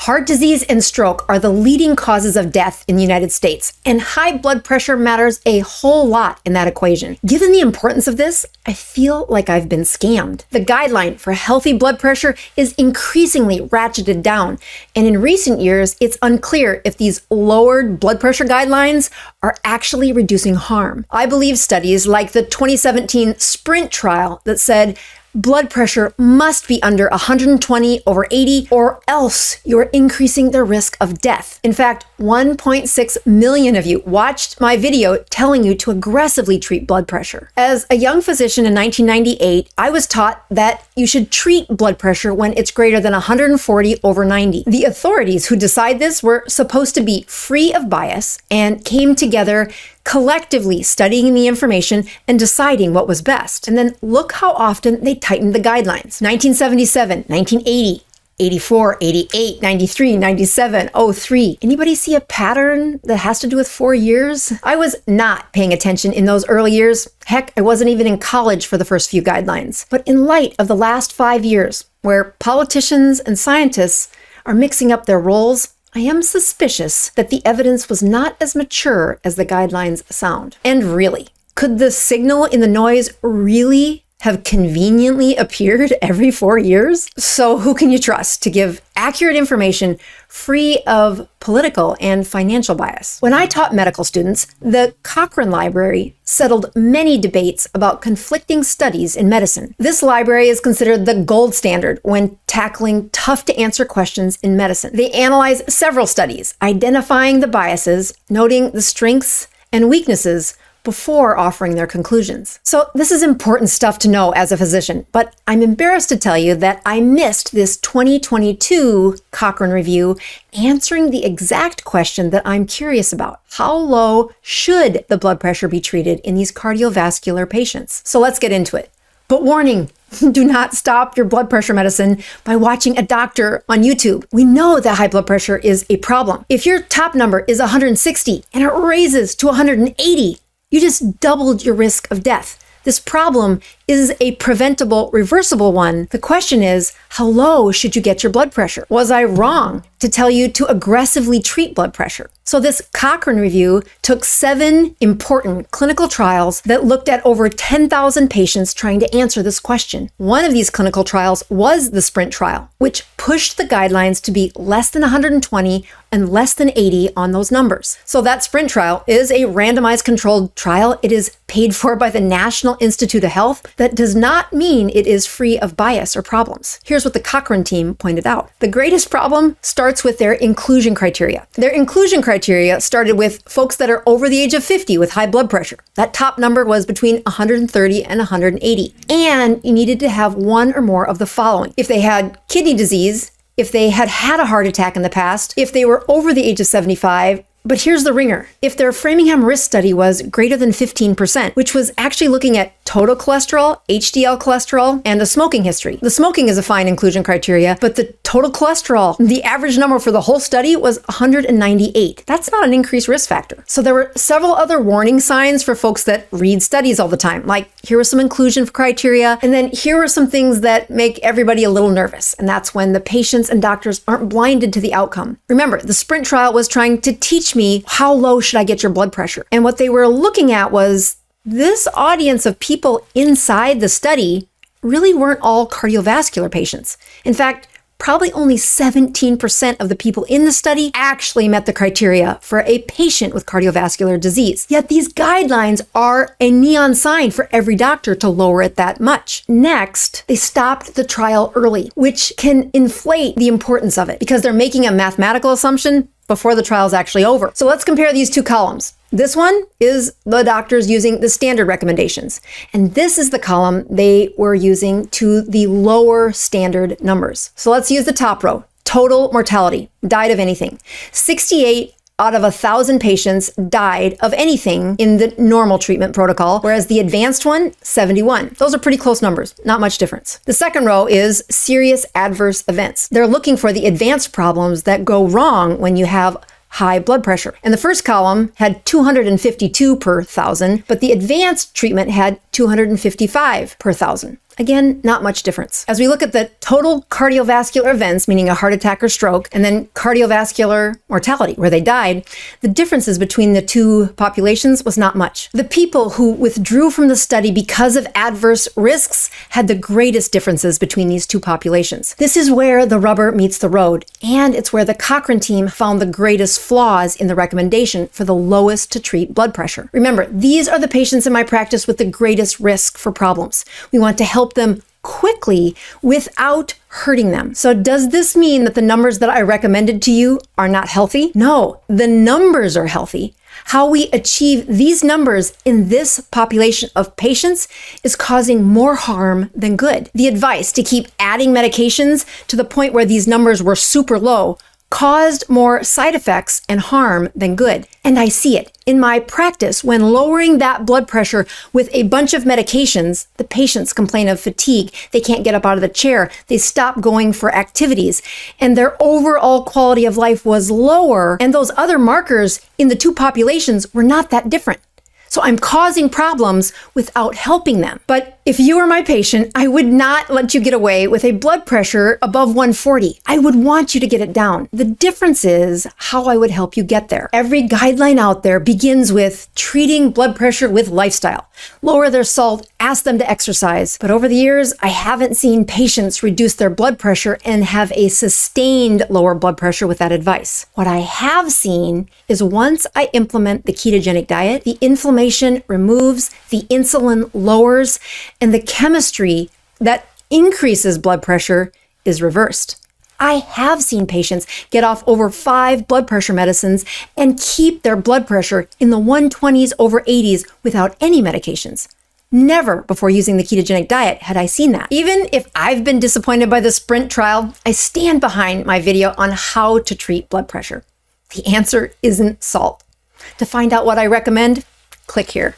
Heart disease and stroke are the leading causes of death in the United States, and high blood pressure matters a whole lot in that equation. Given the importance of this, I feel like I've been scammed. The guideline for healthy blood pressure is increasingly ratcheted down, and in recent years, it's unclear if these lowered blood pressure guidelines are actually reducing harm. I believe studies like the 2017 SPRINT trial that said blood pressure must be under 120/80 or else you're increasing the risk of death. In fact, 1.6 million of you watched my video telling you to aggressively treat blood pressure. As a young physician in 1998, I was taught that you should treat blood pressure when it's greater than 140/90. The authorities who decide this were supposed to be free of bias and came together collectively studying the information and deciding what was best. And then look how often they tightened the guidelines. 1977, 1980, 84, 88, 93, 97, 03. Anybody see a pattern that has to do with 4 years? I was not paying attention in those early years. Heck, I wasn't even in college for the first few guidelines. But in light of the last 5 years, where politicians and scientists are mixing up their roles, I am suspicious that the evidence was not as mature as the guidelines sound. And really, could the signal in the noise really have conveniently appeared every 4 years? So who can you trust to give accurate information free of political and financial bias? When I taught medical students, the Cochran Library settled many debates about conflicting studies in medicine. This library is considered the gold standard when tackling tough-to-answer questions in medicine. They analyze several studies, identifying the biases, noting the strengths and weaknesses before offering their conclusions. So this is important stuff to know as a physician, but I'm embarrassed to tell you that I missed this 2022 Cochrane review answering the exact question that I'm curious about. How low should the blood pressure be treated in these cardiovascular patients? So let's get into it. But warning, do not stop your blood pressure medicine by watching a doctor on YouTube. We know that high blood pressure is a problem. If your top number is 160 and it raises to 180, you just doubled your risk of death. This problem is a preventable, reversible one. The question is, how low should you get your blood pressure? Was I wrong to tell you to aggressively treat blood pressure? So this Cochrane review took 7 important clinical trials that looked at over 10,000 patients trying to answer this question. One of these clinical trials was the SPRINT trial, which pushed the guidelines to be less than 120 and less than 80 on those numbers. So that SPRINT trial is a randomized controlled trial. It is paid for by the National Institute of Health. That does not mean it is free of bias or problems. Here's what the Cochrane team pointed out. The greatest problem starts with their inclusion criteria. Their inclusion criteria started with folks that are over the age of 50 with high blood pressure. That top number was between 130 and 180. And you needed to have one or more of the following. If they had kidney disease, if they had had a heart attack in the past, if they were over the age of 75, but here's the ringer. If their Framingham risk study was greater than 15%, which was actually looking at total cholesterol, HDL cholesterol, and a smoking history. The smoking is a fine inclusion criteria, but the total cholesterol, the average number for the whole study was 198. That's not an increased risk factor. So there were several other warning signs for folks that read studies all the time, like here were some inclusion criteria, and then here were some things that make everybody a little nervous, and that's when the patients and doctors aren't blinded to the outcome. Remember, the SPRINT trial was trying to teach me how low should I get your blood pressure, and what they were looking at was this audience of people inside the study really weren't all cardiovascular patients. In fact, probably only 17% of the people in the study actually met the criteria for a patient with cardiovascular disease. Yet these guidelines are a neon sign for every doctor to lower it that much. Next, they stopped the trial early, which can inflate the importance of it because they're making a mathematical assumption before the trial is actually over. So let's compare these two columns. This one is the doctors using the standard recommendations. And this is the column they were using to the lower standard numbers. So let's use the top row. Total mortality, died of anything. 68 out of 1,000 patients died of anything in the normal treatment protocol, whereas the advanced one, 71. Those are pretty close numbers, not much difference. The second row is serious adverse events. They're looking for the advanced problems that go wrong when you have high blood pressure. And the first column had 252 per 1,000, but the advanced treatment had 255 per 1,000. Again, not much difference. As we look at the total cardiovascular events, meaning a heart attack or stroke, and then cardiovascular mortality, where they died, the differences between the two populations was not much. The people who withdrew from the study because of adverse risks had the greatest differences between these two populations. This is where the rubber meets the road, and it's where the Cochrane team found the greatest flaws in the recommendation for the lowest to treat blood pressure. Remember, these are the patients in my practice with the greatest risk for problems. We want to help them quickly without hurting them. So does this mean that the numbers that I recommended to you are not healthy? No, the numbers are healthy. How we achieve these numbers in this population of patients is causing more harm than good. The advice to keep adding medications to the point where these numbers were super low caused more side effects and harm than good. And I see it. In my practice, when lowering that blood pressure with a bunch of medications, the patients complain of fatigue. They can't get up out of the chair. They stop going for activities. And their overall quality of life was lower. And those other markers in the two populations were not that different. So I'm causing problems without helping them. But if you were my patient, I would not let you get away with a blood pressure above 140. I would want you to get it down. The difference is how I would help you get there. Every guideline out there begins with treating blood pressure with lifestyle. Lower their salt, ask them to exercise. But over the years, I haven't seen patients reduce their blood pressure and have a sustained lower blood pressure with that advice. What I have seen is once I implement the ketogenic diet, the inflammation removes, the insulin lowers, and the chemistry that increases blood pressure is reversed. I have seen patients get off over 5 blood pressure medicines and keep their blood pressure in the 120s over 80s without any medications. Never before using the ketogenic diet had I seen that. Even if I've been disappointed by the SPRINT trial, I stand behind my video on how to treat blood pressure. The answer isn't salt. To find out what I recommend, click here.